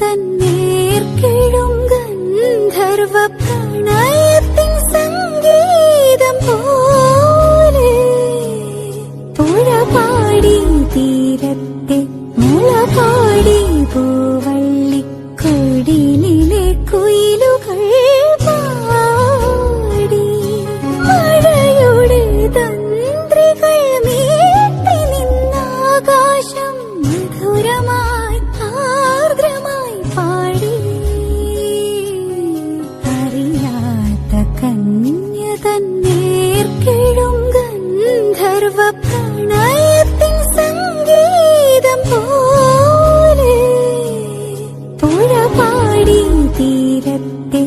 തന്നേർക്കിടും ഗന്ധർവ പ്രണയത്തിൻ സംഗീതം പോലെ പുഴപാടി തീരത്തെ മുളപാടി പൂവള്ളിക്കൊടിലിലെ കുയിലുകൾ പാടി മഴയുടെ തന്ത്രികൾ മീട്ടി നിന്നാകാശം മധുരമായി ആർദ്രമായി പാടി അറിയാത്ത കന്യ തന്നേർക്കിടും ഗന്ധർവ പ്രണയത്തിൻ സംഗീതം പോലെ പുഴപാടി തീരത്തെ